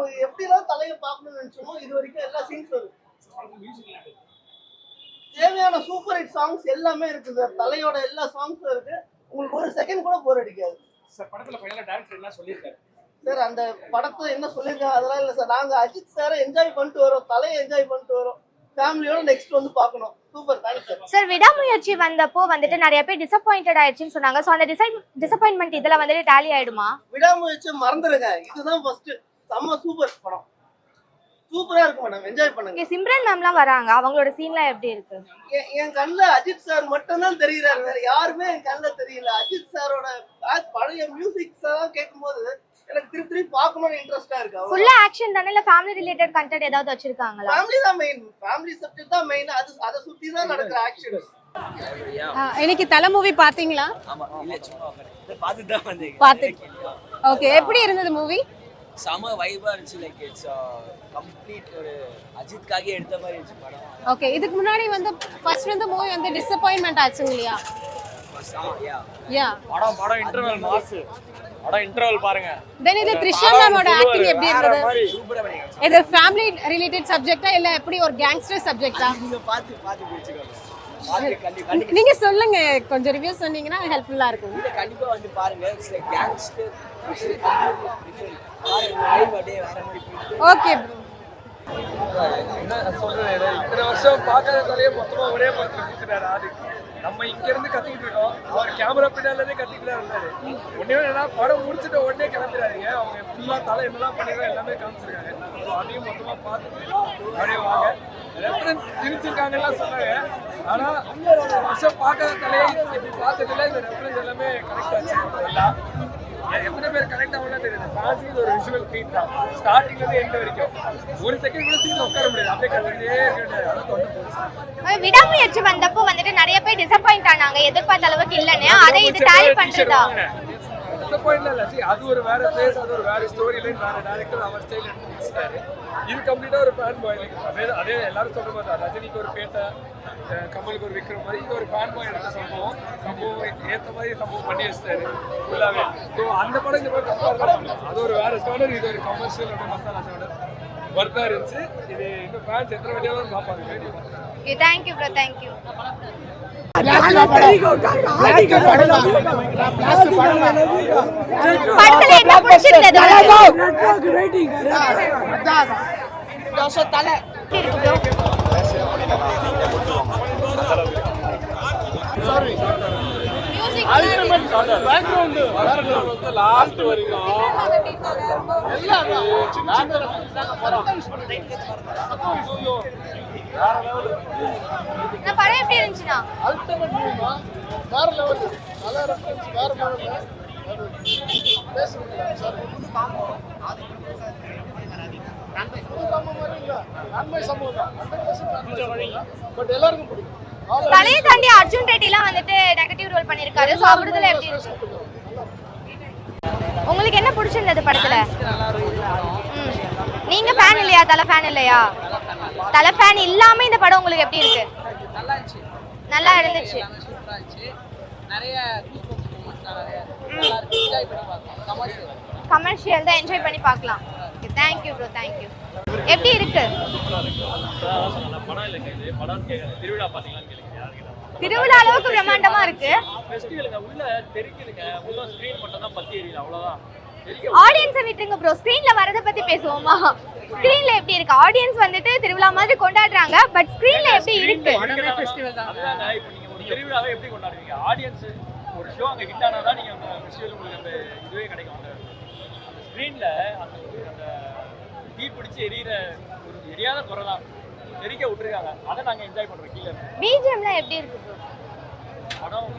உங்களுக்கு எப்படிலாம் தலையை பார்க்கணும்னு நினைச்சோமோ இது வரைக்கும் எல்லா சீன்ஸ் வரும். தேவையான சூப்பர் ஹிட் சாங்ஸ் எல்லாமே இருக்கு சார். தலையோட எல்லா சாங்ஸும் இருக்கு. உங்களுக்கு ஒரு செகண்ட் கூட போர் அடிக்காது சார். படத்துல ஃபைனலா டைரக்டர் என்ன சொல்லியிருக்காரு சார்? அந்த படத்தை என்ன சொல்லியிருக்காங்க அதெல்லாம் இல்லை சார். நாங்கள் அஜித் சாரை என்ஜாய் பண்ணிட்டு வரோம், தலையை என்ஜாய் பண்ணிட்டு வரோம். ஃபேமிலியோட நெக்ஸ்ட் வந்து பார்க்கணும். Super, thanks sir. சார் விடாமுயற்சி வந்தப்போ வந்துட்டு நிறைய பேர் டிசப்பாயிண்டட் ஆயிடுச்சுன்னு சொன்னாங்க. ஸோ அந்த டிசப்பாயின்மெண்ட் இதில் வந்துட்டு டேலி ஆயிடுமா? விடாமுயற்சி மறந்துடுங்க, இதுதான் ஃபர்ஸ்ட். செம்ம சூப்பர் படம், சூப்பரா இருக்கு மேடம், என்ஜாய் பண்ணுங்க. சிம்ரன் மேம்லாம் வராங்க, அவங்களோட சீன்லாம் எப்படி இருக்கு? என் கண்ணுல அஜித் சார் மட்டும் தான் தெரியுறாரு, வேற யாருமே என் கண்ணுல தெரியல. அஜித் சாரோட பழைய மியூசிக்ஸ் எல்லாம் கேட்கும்போது எனக்கு திருப்பி பார்க்கணும்னு இன்ட்ரெஸ்டா இருக்கு. ஃபுல்லா ஆக்ஷன் தானே இல்ல ஃபேமிலி ரிலேட்டட் கண்டென்ட் ஏதாவது வச்சிருக்காங்களா? ஃபேமிலி தான் மெயின், ஃபேமிலி சப்ஜெக்ட் தான் மெயின். அதை சுத்தி தான் நடக்கிற ஆக்ஷன்ஸ். இன்னைக்கு தல மூவி பாத்தீங்களா? ஆமா, இல்ல சும்மா பார்த்துட்டு தான் வந்தேன். பாத்தீங்க. ஓகே, எப்படி இருந்தது மூவி? செம வைபா இருந்துச்சு. லைக் இட்ஸ் கம்ப்ளீட் ஒரு அஜித்காக எடுத்த மாதிரி இருந்துச்சு படம். ஓகே, இதுக்கு முன்னாடி வந்து ஃபர்ஸ்ட் வந்து மூவி வந்து டிசப்பாயின்மென்ட் ஆச்சுங்க இல்லையா? யா படம் இன்டர்வல் மாஸ். படம் இன்டர்வல் பாருங்க. தென் இது த்ரிஷா மேமோட ஆக்டிங் எப்படி இருந்தது? சூப்பரா பண்ணிருக்காங்க. இது ஃபேமிலி ரிலேட்டட் சப்ஜெக்ட்டா இல்ல எப்படி ஒரு கேங்ஸ்டர் சப்ஜெக்ட்டா? நீங்க பாத்து பேசிக்கோங்க. நீங்க சொல்லுங்க, கொஞ்சம் ரிவ்யூ சொன்னீங்கன்னா ஹெல்ப்ஃபுல்லா இருக்கும். இத கண்டிப்பா வந்து பாருங்க. இட்ஸ் லைக் கேங்ஸ்டர் வைப் அப்படியே வேற மாதிரி போயிட்டு. Okay bro. என்ன சொல்றது, இத்தனை வருஷம் பார்க்காத தலையே மொத்தமா ஒரே படத்துல கொடுத்துட்டாரு. அது நம்ம இங்க இருந்து கத்திக்கிட்டு இருக்கோம், அவர் கேமரா பின்னாலே கத்திக்கிட்டு தான் இருந்தாரு. ஒன்னே என்னன்னா படம் முடிச்சுட்டு உடனே கிளம்பிடாதீங்க. அவங்க ஃபுல்லா தலை என்னெல்லாம் பண்ணிருக்காங்க எல்லாமே காமிச்சிருக்காங்க. அதையும் மொத்தமா பார்த்துட்டு அப்படியே வாங்க. ரெஃபரன்ஸ் திரிச்சிருக்காங்கலாம் சொன்னாங்க. ஆனா வருஷம் பார்க்காத தலையை இப்படி பார்த்ததுல இந்த ரெஃபரன்ஸ் எல்லாமே கரெக்ட் ஆச்சு. எல்லாம் எத்தனை பேர் கரெக்ட் ஆகலாம் தெரியுது. ஃபேன்ஸுக்கு ஒரு விஷுவல் ட்ரீட் தான் ஸ்டார்டிங்ல இருந்து எண்ட் வரைக்கும். ஒரு செகண்ட் கூட சீட்ல உட்கார முடியாது, அப்படியே கத்திக்கிட்டே இருக்கு. விடாமுயற்சி வந்தப்போ வந்துட்டு நிறைய பேர் டிசப்பாயிண்ட் ஆனாங்க, எதிர்பார்த்த அளவுக்கு இல்லன்னு. அதை இது டேலி பண்றதா? டிசப்பாயிண்ட் இல்ல. see, அது ஒரு வேற ஃபேஸ், அது ஒரு வேற ஸ்டோரி லைன், வேற டைரக்டர் அவர் ஸ்டைல் எடுத்து முடிச்சிட்டாரு. இது கம்ப்ளீட்டா ஒரு ஃபேன் பாய். அதே எல்லாரும் சொல்ற மாதிரி தான். ரஜினிக்கு ஒரு பேட்டை, கமலுக்கு ஒரு விக்ரம் மாதிரி, இது ஒரு ஃபேன் பாய் எடுத்த சம்பவம் ஏற்ற மாதிரி சம்பவம் பண்ணி வச்சிட்டாரு ஃபுல்லாவே. ஸோ அந்த படம் இந்த படம் கம்பேர், அது ஒரு வேற ஸ்டாண்டர்ட், இது ஒரு கமர்ஷியல் மசாலா ஸ்டாண்டர்ட் ஒர்த்தா இருந்துச்சு. இது இன்னும் ஃபேன்ஸ் எத்தனை வழியாவது பார்ப்பாங்க. Thank you bro, thank you. படத்துல என்ன பிடிச்சிருந்தது? தலை இருக்கு ப்ரோ. பேக்ரவுண்ட் லாஸ்ட் வரைக்கும் இந்த படம் எப்படி இருந்துச்சுன்னா அல்டிமேட் மூவிமா, வேற லெவல். நல்ல ரெஃபரன்ஸ், வேற லெவல்ல பேசுறீங்க சார். பட் எல்லாருக்கும் பிடிக்கும். தலையை தாண்டி அர்ஜுன் ரெட்டிலாம் வந்துட்டு நெகட்டிவ் ரோல் பண்ணிருக்காரு. சோ அவருதுல எப்படி இருக்கு? உங்களுக்கு என்ன பிடிச்சிருந்தது படத்துல? நீங்க ஃபேன் இல்லையா? தலை ஃபேன் இல்லையா? தலை ஃபேன் இல்லாம இந்த படம் உங்களுக்கு எப்படி இருக்கு? நல்லா இருந்துச்சு. நிறைய கமர்ஷியல் தான், என்ஜாய் பண்ணி பார்க்கலாம். Thank you bro, thank you. எப்படி இருக்கு திருவிழா? அளவுக்கு பிரம்மாண்டமா இருக்கு. ஆடியன்ஸை விட்டுருங்க ப்ரோ, ஸ்கிரீன்ல வரத பத்தி பேசுவோமா? ஸ்கிரீன்ல எப்படி இருக்கு? ஆடியன்ஸ் வந்துட்டு திருவிழா மாதிரி கொண்டாடுறாங்க, பட் ஸ்கிரீன்ல எப்படி இருக்கு? திருவிழாவை எப்படி கொண்டாடுவீங்க? ஆடியன்ஸ் ஒரு ஷோ அங்க ஹிட் ஆனாதான் நீங்க அந்த ஃபெஸ்டிவல் உங்களுக்கு அந்த இதுவே கிடைக்கும். அந்த ஸ்கிரீன்ல அந்த தீ பிடிச்சி எரியிற ஒரு எரியாத குறை தான் எரிக்க விட்டுருக்காங்க. அதை நாங்க என்ஜாய் பண்றோம். கீழே பிஜிஎம்லாம் எப்படி இருக்கு ப்ரோ?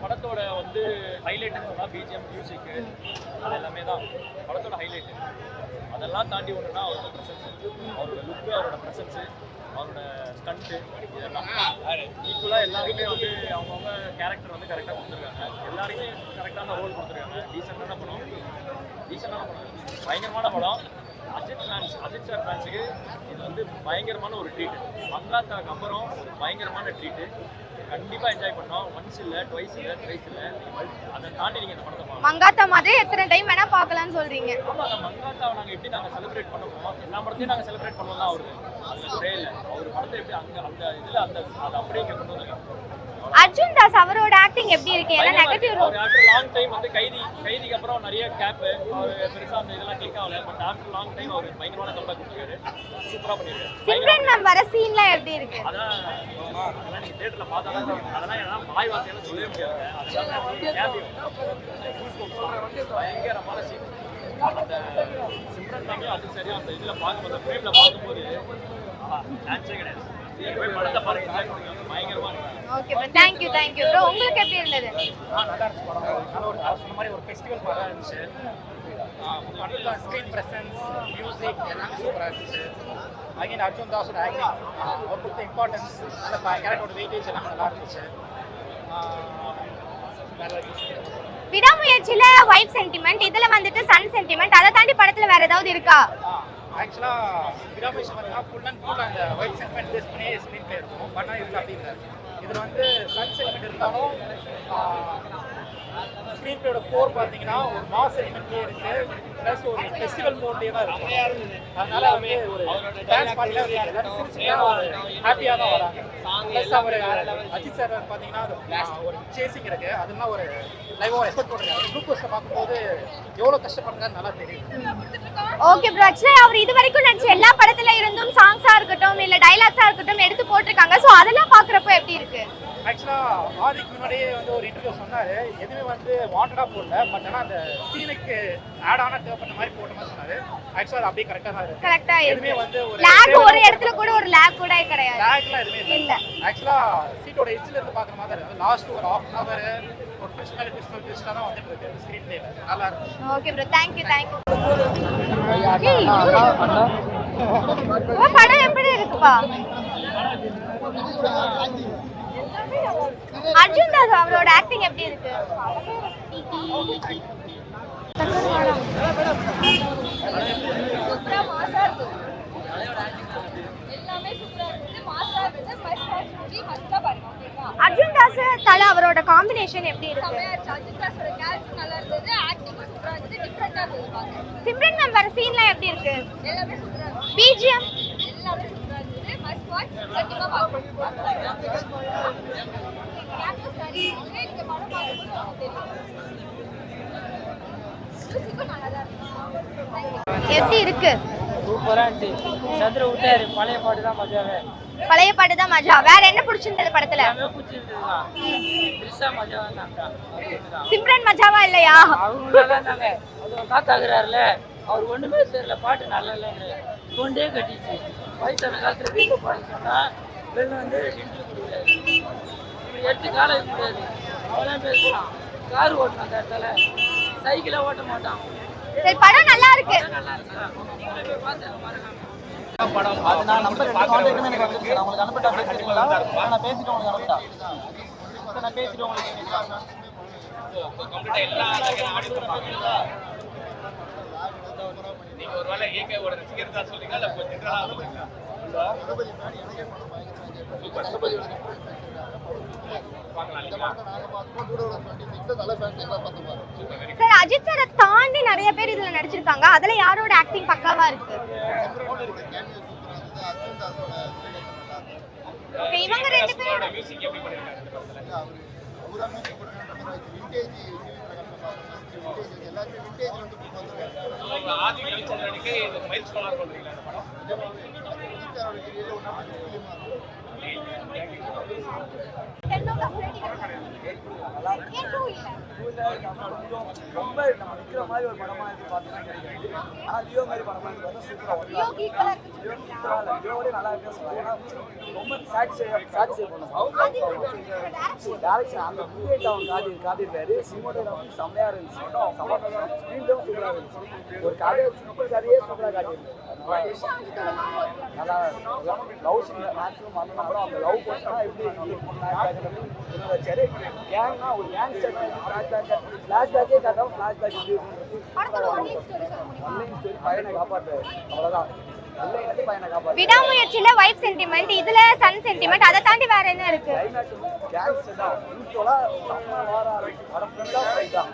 படத்தோட வந்து ஹைலைட்னு சொன்னா பிஜிஎம், மியூசிக், அது எல்லாமே தான் படத்தோட ஹைலைட். அதெல்லாம் தாண்டி ஒண்ணுன்னா அவரோட ப்ரெசன்ஸ், அவரோட லுக்கு, அவரோட ப்ரெசன்ஸு, அவரோட ஸ்டண்ட்டு, இதெல்லாம் ஈக்குவலாக எல்லாருமே வந்து அவங்கவுங்க கேரக்டர் வந்து கரெக்டாக கொடுத்துருக்காங்க. எல்லாருமே கரெக்டான ரோல் கொடுத்துருக்காங்க. டீசெண்டான படம், பயங்கரமான படம். அஜித் சார் ஃபேன்ஸுக்கு இது வந்து பயங்கரமான ஒரு ட்ரீட்டு. மங்காத்தாக்கு அப்புறம் ஒரு பயங்கரமான ட்ரீட்டு. கண்டிப்பா என்ஜாய் பண்ணோம். ஒன்ஸ் இல்ல, ட்வைஸ் இல்ல, த்ரைஸ் இல்ல. அதை தாண்டி நீங்க இந்த படத்தை பார்க்கலாம். மங்காத்தா மாதிரி எத்தனை டைம் வேணா பார்க்கலாம்னு சொல்றீங்க. ஆமாங்க, மங்காத்தாவை நாங்க எப்படி செலிப்ரேட் பண்ணுவோம், எல்லா படத்தையும் நாங்க செலிப்ரேட் பண்ணுவோம் தான் அவரு. அந்த ட்ரெயில அவர் படத்தை எப்படி அங்க அந்த இதுல அந்த அதை அப்படியே இங்க கொண்டு வந்தாங்க. அர்ஜுன் தாஸ் அவரோட ஆக்டிங் எப்படி இருக்கு? ஏன்னா negative role after long time வந்து கைதிக்கு அப்புறம் நிறைய கேப் அவர் பெருசா அந்த இதெல்லாம் கிளிக் ஆகல. பட் ஆஃப்டர் லாங் டைம் அவர் பயங்கரமான கம்பேக் கொடுத்தாரு. சூப்பரா பண்ணிருக்காரு. சிம்ரன் மேம் வர சீன்லாம் எப்படி இருக்கு? அதெல்லாம் நீங்க தியேட்டர்ல பார்த்தா தான் தெரியும். அதெல்லாம் என்னால வாய் வார்த்தையால சொல்லவே முடியாது. அதெல்லாம் பயங்கரமான சீன். அந்த சிம்ரன் மேம் அது சரியா அந்த இதுல பார்க்கும்போது ஃப்ரேம்ல பார்க்கும்போது சான்ஸே கிடையாது. படத்தை பாருங்க, பயங்கரமா இருக்கு. Okay bro, thank you bro. உங்களுக்கு எப்படி இருந்தது? நல்லா இருந்துச்சு படம். நல்ல ஒரு சொன்ன மாதிரி ஒரு ஃபெஸ்டிவல் மாதிரி இருந்துச்சு. நல்ல ஸ்க்ரீன் பிரசன்ஸ், மியூசிக் எல்லாமே சூப்பராக இருந்துச்சு. அகைன் அர்ஜுன் தாஸோட ஆக்டிங், அவர் கொடுத்த இம்பார்ட்டன்ஸ், அந்த கேரக்டரோட வெயிட்டேஜ் எல்லாம் நல்லா இருந்துச்சு. விடாமுயற்சியில வைஃப் சென்டிமெண்ட், இதுல வந்துட்டு சன் சென்டிமெண்ட், அதை தாண்டி படத்துல வேற ஏதாவது இருக்கா? ஆக்சுவலாக விடாமுயற்சி பார்த்தீங்கன்னா ஃபுல் அண்ட் ஃபுல் அந்த ஒயிட் சென்டிமெண்ட் பேஸ் பண்ணி ஸ்க்ரீன் பிளே இருக்கும். பண்ணால் இதில் அப்படி இல்லை. இதில் வந்து சன் சென்டிமெண்ட் இருந்தாலும் ஸ்க்ரீன் பிளேயோட கோர் பார்த்தீங்கன்னா ஒரு மாஸ் எலிமெண்ட்லேயே இருக்குது. ப்ளஸ் ஒரு ஃபெஸ்டிவல் மோட்லேயே தான் இருக்குது. அதனால வந்து ஒரு டான்ஸ் பாட்டிலாம் எல்லாரும் சிரிச்சுன்னா ஒரு ஹாப்பியாக தான் வராங்க. ப்ளஸ் அவர் அஜித் சார் பார்த்தீங்கன்னா ஒரு சேசிங் இருக்குது. அதெல்லாம் ஒரு லைவாக எஃபர்ட் போட்டுருக்காரு. அந்த குரூப் போஸ்ட்டை பார்க்கும்போது எவ்வளோ கஷ்டப்படுறான்னு நல்லா தெரியும். ஓகே ப்ரோ, ஆக்சுவலி அவர் இது வரைக்கும் நடிச்ச எல்லா படத்துல இருந்தும் சாங்ஸா இருக்கட்டும் இல்ல டைலாக்ஸா இருக்கட்டும் எடுத்து போட்டிருக்காங்க. சோ அதெல்லாம் பாக்குறப்போ எப்படி இருக்கு? ஆக்சுவலாக ஆதிக்கு முன்னாடியே வந்து ஒரு இன்டர்வியூ சொன்னார், எதுவுமே வந்து வாண்டடாக போடல, பட் ஆனால் அந்த சீனுக்கு ஆட் ஆன தேவைப்பட்ட மாதிரி போட்ட மாதிரி சொன்னார். ஆக்சுவலாக அது அப்படியே கரெக்டாக தான் இருக்குது. கரெக்டா எதுவுமே வந்து ஒரு லாக் ஒரு இடத்துல கூட ஒரு லாக் கூட கிடையாது. லாக்லாம் எதுவுமே இல்லை. ஆக்சுவலாக சீட்டோட எட்ஜில் இருந்து பார்க்குற மாதிரி இருக்குது. லாஸ்ட் ஒரு ½ hour ஒரு ட்விஸ்டாக தான் வந்துட்டு இருக்கு ஸ்க்ரீன் பிளேல. நல்லா இருக்கு. Okay bro, thank you. படம் எப்படி இருக்குப்பா? அர்ஜுன் தாஸ் அவரோட ஆக்டிங் எப்படி இருக்கு? அர்ஜுன் தாஸ் தல அவரோட காம்பினேஷன் எப்படி இருக்கு? சிம்ரன் மேம் வர சீன்லாம் எப்படி இருக்கு? பிஜிஎம் எப்படி இருக்கு? சூப்பரா இருந்துச்சு. சதுர விட்டாரு. பழைய பாட்டு தான் மஜாவே. பழைய பாட்டு தான் மஜா. வேற என்ன பிடிச்சிருந்தது படத்துல? எல்லாமே பிடிச்சிருந்துதான். திரிஷா மஜாவா இருந்தாங்க. சிம்ரன் மஜாவா இல்லையா? அவங்க நல்லா இருந்தாங்க. அது காத்தாக்குறாருல, அவர் ஒண்ணுமே தெரியல, பாட்டு நல்லா இல்லைன்னு கொண்டே கட்டிச்சு. வயசான காலத்துல வீட்டு பாட்டு சொன்னா வெளில வந்து இன்டர்வியூ கொடுக்குறாரு. இப்படி 8 காலம் முடியாது. அவெல்லாம் பேசுறான். கார் ஓட்டணும், அந்த இடத்துல சைக்கிளை ஓட்ட மாட்டான். சரி, படம் நல்லா இருக்கு. நல்லா இருக்கா? நீங்களே போய் பார்த்து மறக்காம. படம் அது நான் நம்பர் 2 கான்டாக்ட் எனக்கு வந்துச்சு. நான் உங்களுக்கு அனுப்பிட்டா பேசுறீங்களா? நான் பேசிட்டு உங்களுக்கு அனுப்பிட்டா. நான் பேசிட்டு உங்களுக்கு கம்ப்ளீட்டா எல்லா ஆடியோவும் பாக்குறீங்களா? நீங்க ஒருவேளை ஏகேவோட ரசிகர் தான் சொல்றீங்களா இல்ல ஜெனரலா சொல்றீங்களா? தளபதி மேடி எனக்கே படம் பயங்கரமா தளபதியோட சார், அஜித் சாரை தாண்டி நிறைய பேர் இதுல நடிச்சிருக்காங்க. அதுல யாரோட ஆக்டிங் பக்காவா இருக்கு? ஓகே, இவங்க ரெண்டு பேரோட மியூசிக் எப்படி பண்ணிருக்காங்க இந்த படத்துல? அவரா மியூசிக் போடுறாங்க. விண்டேஜ் எல்லாரும் விண்டேஜ் வந்து போடுறாங்க. ஆதி கல்ச்சரனுக்கு இது மைல் ஸ்டோனா சொல்றீங்களா இந்த படம்? அஜித்தாரோட கரியர்ல ஒண்ணா முக்கியமா ரொம்ப நம்ம நிக்கிற மாதிரி ஒரு படமா இருக்கு பார்த்தா கிடைக்கும். ஆனா லியோ மாதிரி படமா இருக்கு, சூப்பரா இருக்கு. லியோவோட நல்லா இருக்கு. ஏன்னா ரொம்ப சாட்டிஸ்ஃபை பண்ணும். டைரக்ஷன் அந்த மூவில அவன் காட்டியிருக்காரு. சினிமாட்டோகிராஃபி செம்மையா இருந்துச்சு. ஸ்க்ரீன்லேயும் சூப்பரா இருந்துச்சு. ஒரு கதையை சிம்பிள் கதையே சூப்பரா காட்டியிருக்காரு. நல்லா லவ் சீன் மேக்ஸிமம் வந்தனாலும் அந்த லவ் போர்ஷனா எப்படி சரி கேங்னா ஒரு கேங்ஸ்டர் ஃப்ளாஷ்பேக்கே காட்டாமல் ஃப்ளாஷ்பேக் எப்படி இருக்கும். ஆன்லைன் ஸ்டோரி பையனை காப்பாற்று, அவ்வளோதான். இல்லைன்னு பையனை காப்பாற்று. விடாமுயற்சியில வைஃப் சென்டிமெண்ட், இதுல சன் சென்டிமெண்ட், அதை தாண்டி வேற என்ன இருக்கு? கிளைமேக்ஸ் வந்து கேங்ஸ்டர் தான் யூஸ்வலா செம்ம வார படம் ஃபுல்லா ஃபைட் தான்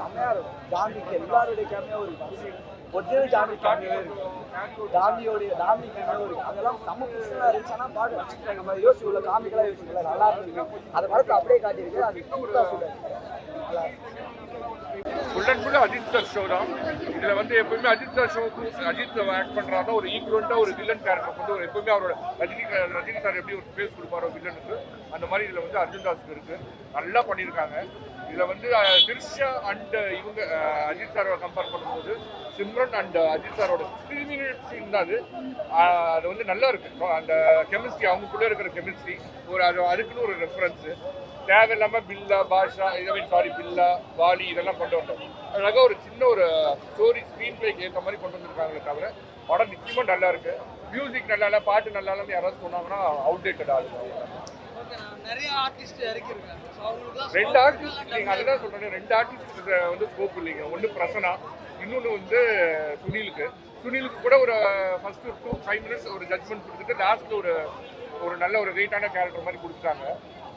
செம்மையா இருக்கும். ஜான்விக்கு எல்லாருடைய கேமியோ இருக்கு, ஒரிஜினல் ஜான்வி கேமியோ இருக்கு, டாமி கேமியோ இருக்கு. அதெல்லாம் செம்ம புதுசாக இருந்துச்சு. ஆனால் பாட்டு நம்ம யோசிச்சு உள்ள காமிக்கெல்லாம் யோசிக்கல, நல்லா இருக்கு. அந்த படத்தை அப்படியே காட்டியிருக்கு, அது சூப்பராக சூப்பர் நல்லா இருக்கு. ஃபுல் அண்ட் ஃபுல்லாக அஜித் சார் ஷோ தான். இதில் வந்து எப்பவுமே அஜித் சார் ஷோவுக்கு அஜித் ஆக்ட் பண்ணுறாருன்னா ஒரு ஈக்குவலண்ட்டாக ஒரு வில்லன் கேரக்டர் கொண்டு ஒரு எப்பவுமே அவரோட ரஜினி சார் எப்படி ஒரு ஃபேஸ் கொடுப்பாரோ வில்லனுக்கு, அந்த மாதிரி இதில் வந்து அர்ஜுன் தாஸுக்கு இருக்குது. நல்லா பண்ணியிருக்காங்க. இதில் வந்து திரிஷா அண்ட் இவங்க அஜித் சாரோட கம்பேர் பண்ணும்போது சிம்ரன் அண்ட் அஜித் சாரோட 3 minute சீன் தான் அது வந்து நல்லா இருக்குது. அந்த கெமிஸ்ட்ரி, அவங்களுக்குள்ளே இருக்கிற கெமிஸ்ட்ரி ஒரு அதுக்குன்னு ஒரு ரெஃபரன்ஸு. தேவையில்லாமல் பில்லா பாஷா பில்லா வாலி இதெல்லாம் கொண்டு வந்தோம். அழகாக ஒரு சின்ன ஒரு ஸ்டோரி ஸ்க்ரீன் பிளேக்கு ஏற்ற மாதிரி கொண்டு வந்திருக்காங்களே தவிர படம் நிச்சயமாக நல்லா இருக்கு. மியூசிக் நல்லா இல்லை, பாட்டு நல்லா இல்லைன்னு யாராவது சொன்னாங்கன்னா அவுடேட்டட் ஆகுது. நிறைய ஆர்டிஸ்ட் இறக்கிருக்காங்க. 2 ஆர்டிஸ்ட் இல்லைங்க, அதுதான் சொல்கிறேன். 2 ஆர்டிஸ்ட் வந்து ஸ்கோப் இல்லைங்க. ஒன்று பிரசனா, இன்னொன்று வந்து சுனிலுக்கு கூட ஒரு ஃபர்ஸ்ட் 2-5 minutes ஒரு ஜட்மெண்ட் கொடுத்துட்டு லாஸ்ட்டில் ஒரு நல்ல ஒரு வெயிட்டான கேரக்டர் மாதிரி கொடுத்துட்டாங்க.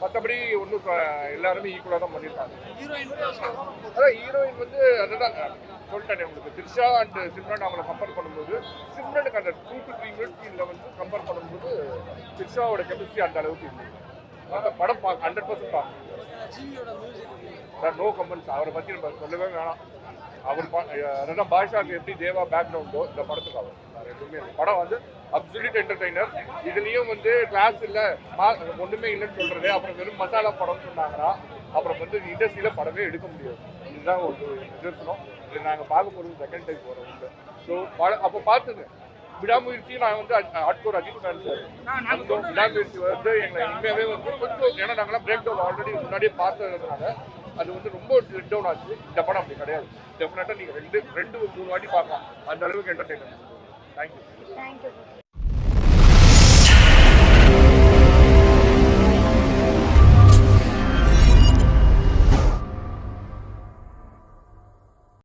மற்றபடி ஒன்றும் எல்லாருமே ஈக்குவலாக தான் பண்ணியிருக்காங்க. அதான் ஹீரோயின் வந்து அதுதான் சொல்லிட்டேன் உங்களுக்கு. திரிஷா அண்ட் சிம்ரன் அவங்களை கம்பேர் பண்ணும்போது சிம்ரனுக்கு அந்த 2 to 3 minutes சீனில் வந்து கம்பேர் பண்ணும்போது திரிஷாவோட கெமிஸ்ட்ரி அந்த அளவுக்கு இல்லை. அந்த படம் 100% பார்க்கணும் சார். No comments. அவரை பற்றி நம்ம சொல்லவே வேணாம். அவர் அதான் பாஷாவுக்கு எப்படி தேவா பேக்ரவுண்டோ இந்த படத்துக்கு அவர் எதுவுமே இல்லை. படம் வந்து அப்சல்யூட் என்டர்டெய்னர். இதுலேயும் வந்து கிளாஸ் இல்லை ஒன்றுமே இல்லைன்னு சொல்கிறது, அப்புறம் வெறும் மசாலா படம்னு சொன்னாங்கன்னா அப்புறம் வந்து இண்டஸ்ட்ரியில் படமே எடுக்க முடியாது. இதுதான் ஒரு நிதர்சனம். இது நாங்கள் பார்க்க போகிறது செகண்ட் டைம் போகிறோம் உண்டு. ஸோ அப்போ பார்த்துங்க விடாமுயற்சி. நான் வந்து ஹார்ட்கோர் அஜித் ஃபேன் சார். அந்த விடாமுயற்சி வந்து எங்களை உண்மையாகவே வந்து கொஞ்சம், ஏன்னா நாங்களாம் பிரேக் டவுன் ஆல்ரெடி முன்னாடியே பார்த்ததுனால அது வந்து ரொம்ப லெட் டவுன் ஆச்சு. இந்த படம் அப்படி கிடையாது. டெஃபினட்டாக நீங்கள் 2-3 வாட்டி பார்க்கலாம். அந்த அளவுக்கு என்டர்டெயின்மெண்ட். தேங்க்யூ.